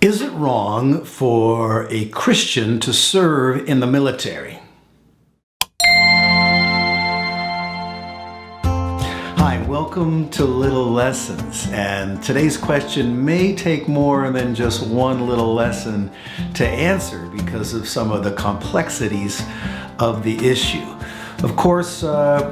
Is it wrong for a Christian to serve in the military? Hi, welcome to Little Lessons. And today's question may take more than just one little lesson to answer because of some of the complexities of the issue. Of course,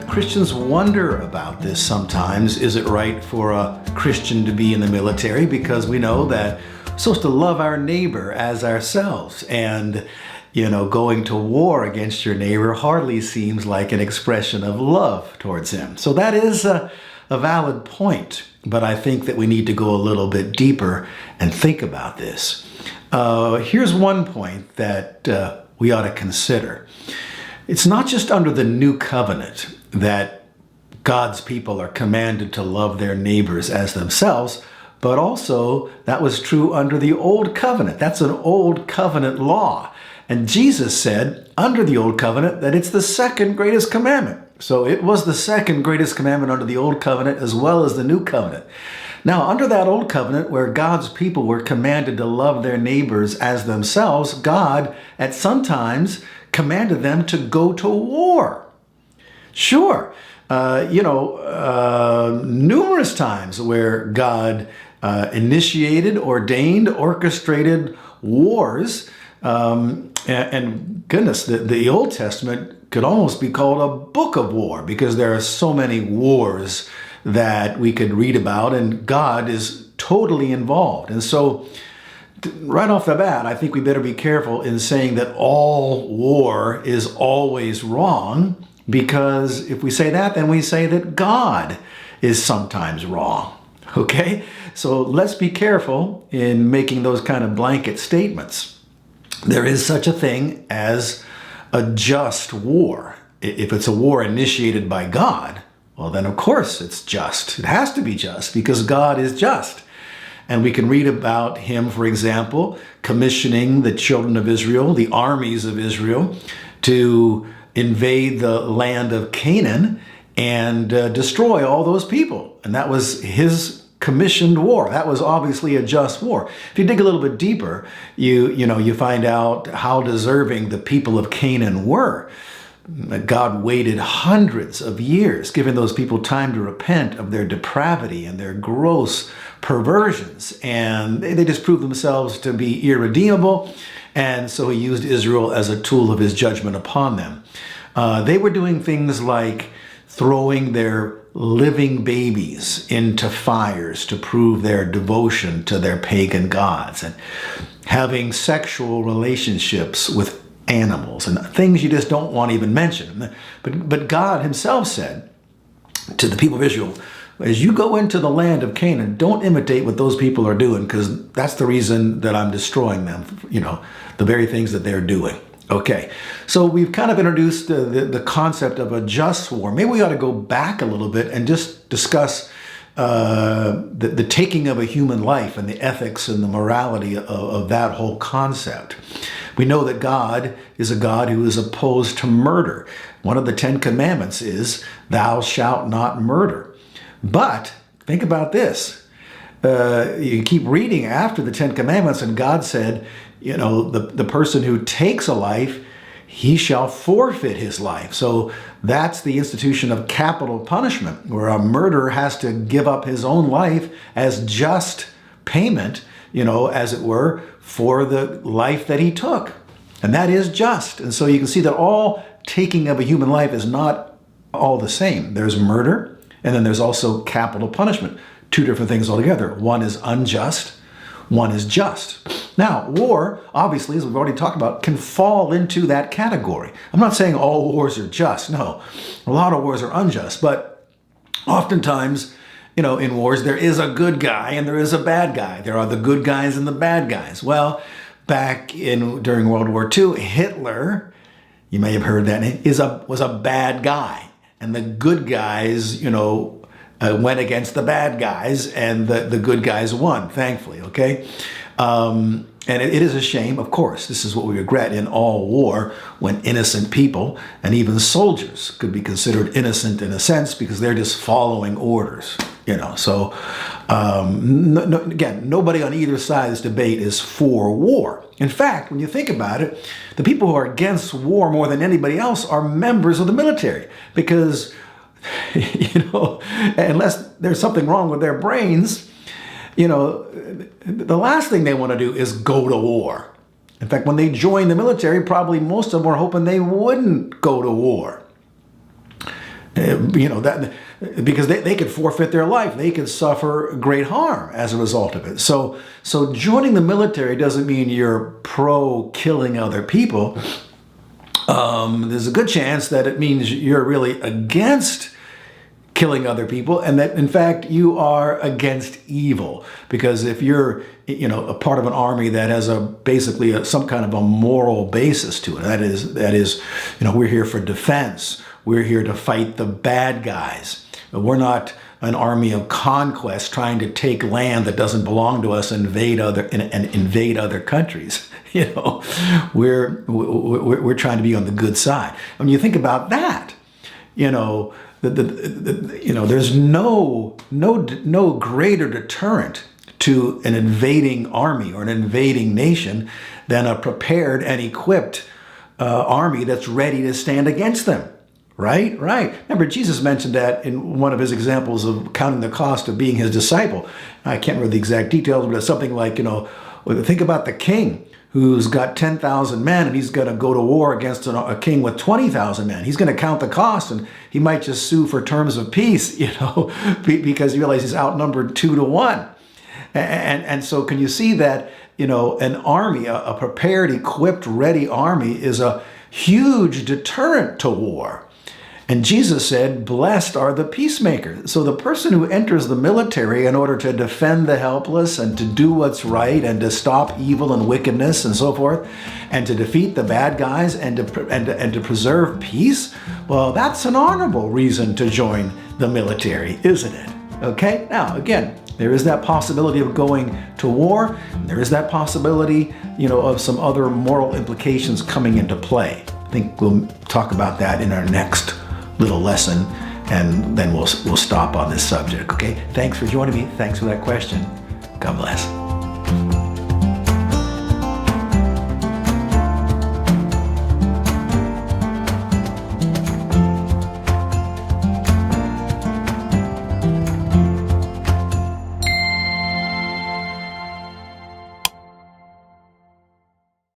Christians wonder about this sometimes. Is it right for a Christian to be in the military? Because we know that we're supposed to love our neighbor as ourselves. And, going to war against your neighbor hardly seems like an expression of love towards him. So that is a valid point. But I think that we need to go a little bit deeper and think about this. Here's one point that we ought to consider. It's not just under the new covenant that God's people are commanded to love their neighbors as themselves, but also that was true under the old covenant. That's an old covenant law. And Jesus said under the old covenant that it's the second greatest commandment. So it was the second greatest commandment under the old covenant as well as the new covenant. Now, under that old covenant where God's people were commanded to love their neighbors as themselves, God at some times commanded them to go to war. Sure, numerous times where God initiated, ordained, orchestrated wars. And goodness, the Old Testament could almost be called a book of war because there are so many wars that we could read about, and God is totally involved. And so right off the bat, I think we better be careful in saying that all war is always wrong, because if we say that, then we say that God is sometimes wrong. Okay? So let's be careful in making those kind of blanket statements. There is such a thing as a just war. If it's a war initiated by God, well, then of course it's just. It has to be just because God is just. And we can read about him, for example, commissioning the children of Israel, the armies of Israel, to invade the land of Canaan and destroy all those people. And that was his commissioned war. That was obviously a just war. If you dig a little bit deeper, you find out how deserving the people of Canaan were. God waited hundreds of years, giving those people time to repent of their depravity and their gross perversions. And they just proved themselves to be irredeemable. And so he used Israel as a tool of his judgment upon them. They were doing things like throwing their living babies into fires to prove their devotion to their pagan gods, and having sexual relationships with animals and things you just don't want to even mention. But God himself said to the people of Israel, as you go into the land of Canaan, don't imitate what those people are doing, because that's the reason that I'm destroying them, the very things that they're doing. Okay, so we've kind of introduced the concept of a just war. Maybe we ought to go back a little bit and just discuss the taking of a human life and the ethics and the morality of that whole concept. We know that God is a God who is opposed to murder. One of the 10 Commandments is, thou shalt not murder. But think about this. You keep reading after the 10 Commandments, and God said, the person who takes a life, he shall forfeit his life. So that's the institution of capital punishment, where a murderer has to give up his own life as just payment, as it were, for the life that he took. And that is just. And so you can see that all taking of a human life is not all the same. There's murder, and then there's also capital punishment. Two different things altogether. One is unjust, one is just. Now, war, obviously, as we've already talked about, can fall into that category. I'm not saying all wars are just. No, a lot of wars are unjust. But oftentimes, in wars, there is a good guy and there is a bad guy. There are the good guys and the bad guys. Well, during World War II, Hitler, you may have heard that name, was a bad guy. And the good guys, went against the bad guys, and the good guys won, thankfully, okay? And it is a shame, of course. This is what we regret in all war, when innocent people and even soldiers could be considered innocent in a sense because they're just following orders. So again, nobody on either side of this debate is for war. In fact, when you think about it, the people who are against war more than anybody else are members of the military, because unless there's something wrong with their brains, the last thing they want to do is go to war. In fact, when they join the military, probably most of them were hoping they wouldn't go to war. Because they could forfeit their life. They could suffer great harm as a result of it. So joining the military doesn't mean you're pro killing other people. There's a good chance that it means you're really against killing other people, and that in fact you are against evil. Because if you're a part of an army that has basically some kind of a moral basis to it, that is we're here for defense. We're here to fight the bad guys. We're not an army of conquest trying to take land that doesn't belong to us and invade other countries. We're trying to be on the good side. When you think about that, there's no greater deterrent to an invading army or an invading nation than a prepared and equipped army that's ready to stand against them. Right. Remember, Jesus mentioned that in one of his examples of counting the cost of being his disciple. I can't remember the exact details, but it's something like, think about the king who's got 10,000 men and he's going to go to war against a king with 20,000 men. He's going to count the cost, and he might just sue for terms of peace, because he realizes he's outnumbered 2-1. And so can you see that, an army, a prepared, equipped, ready army is a huge deterrent to war. And Jesus said, blessed are the peacemakers. So the person who enters the military in order to defend the helpless and to do what's right and to stop evil and wickedness and so forth, and to defeat the bad guys and to preserve peace, well, that's an honorable reason to join the military, isn't it? Okay? Now, again, there is that possibility of going to war. And there is that possibility, of some other moral implications coming into play. I think we'll talk about that in our next little lesson, and then we'll stop on this subject. Okay? Thanks for joining me. Thanks for that question. God bless.